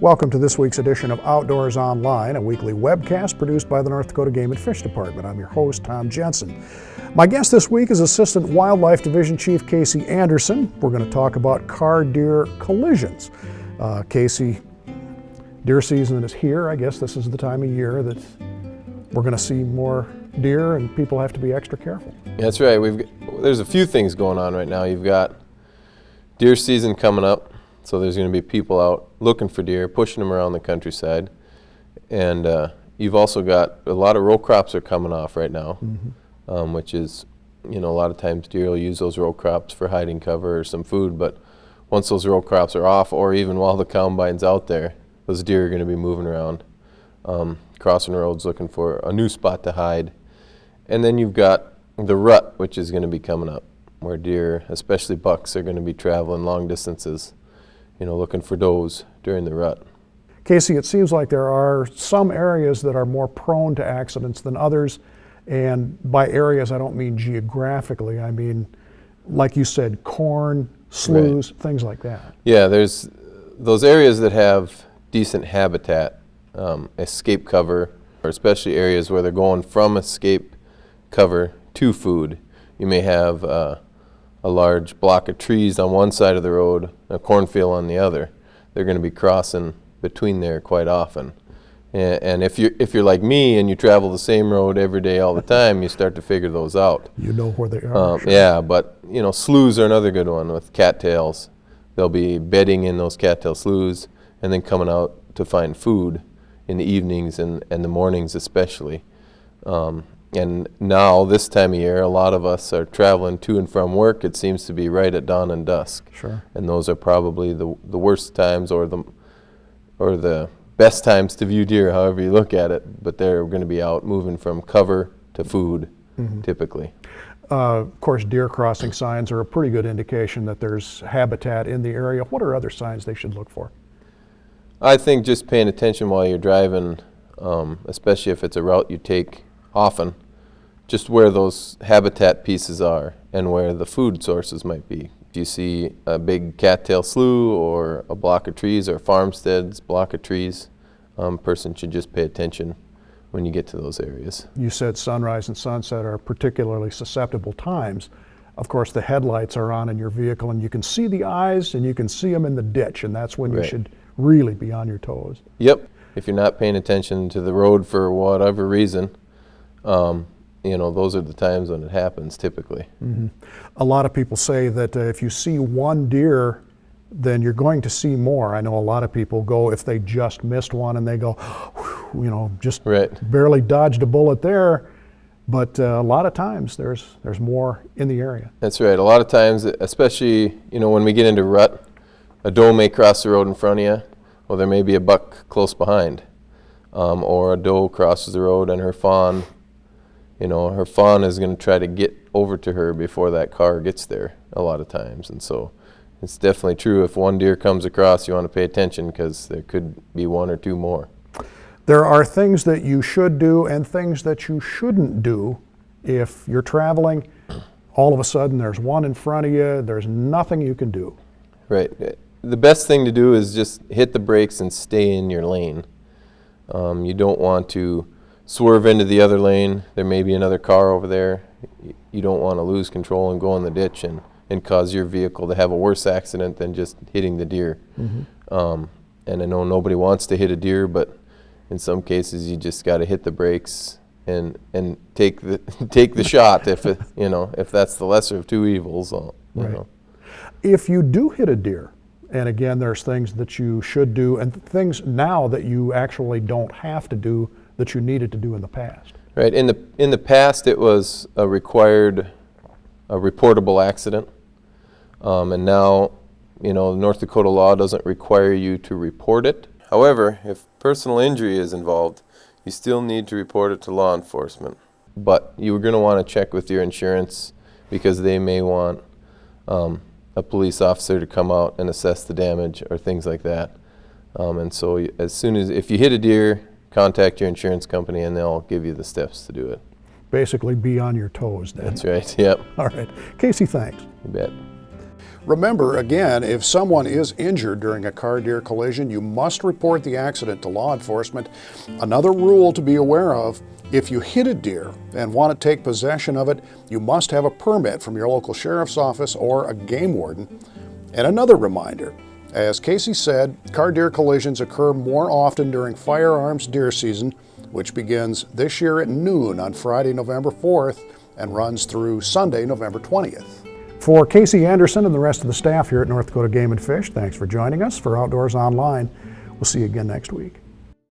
Welcome to this week's edition of Outdoors Online, a weekly webcast produced by the North Dakota Game and Fish Department. I'm your host, Tom Jensen. My guest this week is Assistant Wildlife Division Chief Casey Anderson. We're going to talk about car-deer collisions. Casey, deer season is here. I guess this is the time of year that we're going to see more deer and people have to be extra careful. That's right. There's a few things going on right now. You've got deer season coming up, so there's going to be people out looking for deer, pushing them around the countryside. And you've also got a lot of row crops are coming off right now, which is, a lot of times deer will use those row crops for hiding cover or some food, but once those row crops are off, or even while the combine's out there, those deer are going to be moving around, crossing roads looking for a new spot to hide. And then you've got the rut, which is going to be coming up, where deer, especially bucks, are going to be traveling long distances, looking for does during the rut. Casey, it seems like there are some areas that are more prone to accidents than others. And by areas, I don't mean geographically. I mean, like you said, corn, sloughs, right, things like that. Yeah, there's those areas that have decent habitat, escape cover, or especially areas where they're going from escape cover to food. You may have a large block of trees on one side of the road, a cornfield on the other. They're going to be crossing between there quite often. And if you're like me and you travel the same road every day all the time, you start to figure those out. You know where they are. Sure. Yeah, but sloughs are another good one with cattails. They'll be bedding in those cattail sloughs and then coming out to find food in the evenings and the mornings especially. And now, this time of year, a lot of us are traveling to and from work. It seems to be right at dawn and dusk. Sure. And those are probably the worst times or the best times to view deer, however you look at it. But they're going to be out moving from cover to food, typically. Of course, deer crossing signs are a pretty good indication that there's habitat in the area. What are other signs they should look for? I think just paying attention while you're driving, especially if it's a route you take often, just where those habitat pieces are and where the food sources might be. If you see a big cattail slough or a block of trees or farmsteads, block of trees, person should just pay attention when you get to those areas. You said sunrise and sunset are particularly susceptible times. Of course, the headlights are on in your vehicle and you can see the eyes and you can see them in the ditch, and that's when you should really be on your toes. Yep. If you're not paying attention to the road for whatever reason, those are the times when it happens typically. A lot of people say that if you see one deer, then you're going to see more. I know a lot of people go, if they just missed one and they go, just barely dodged a bullet there. But a lot of times there's more in the area. That's right. A lot of times, especially, when we get into rut, a doe may cross the road in front of you, or there may be a buck close behind. Or a doe crosses the road and her fawn is going to try to get over to her before that car gets there a lot of times. And so it's definitely true, if one deer comes across, you want to pay attention because there could be one or two more. There are things that you should do and things that you shouldn't do. If you're traveling, all of a sudden there's one in front of you, there's nothing you can do. Right. The best thing to do is just hit the brakes and stay in your lane. You don't want to swerve into the other lane. There may be another car over there. You don't want to lose control and go in the ditch and cause your vehicle to have a worse accident than just hitting the deer. And I know nobody wants to hit a deer, but in some cases you just got to hit the brakes and take the shot if that's the lesser of two evils. If you do hit a deer, and again, there's things that you should do and things now that you actually don't have to do that you needed to do in the past. Right. In the past, it was a reportable accident, and now, North Dakota law doesn't require you to report it. However, if personal injury is involved, you still need to report it to law enforcement. But you're going to want to check with your insurance because they may want a police officer to come out and assess the damage or things like that. And so if you hit a deer, contact your insurance company and they'll give you the steps to do it. Basically be on your toes then. That's right, yep. All right. Casey, thanks. You bet. Remember, again, if someone is injured during a car-deer collision, you must report the accident to law enforcement. Another rule to be aware of: if you hit a deer and want to take possession of it, you must have a permit from your local sheriff's office or a game warden. And another reminder, as Casey said, car-deer collisions occur more often during firearms deer season, which begins this year at noon on Friday, November 4th and runs through Sunday, November 20th. For Casey Anderson and the rest of the staff here at North Dakota Game and Fish, thanks for joining us for Outdoors Online. We'll see you again next week.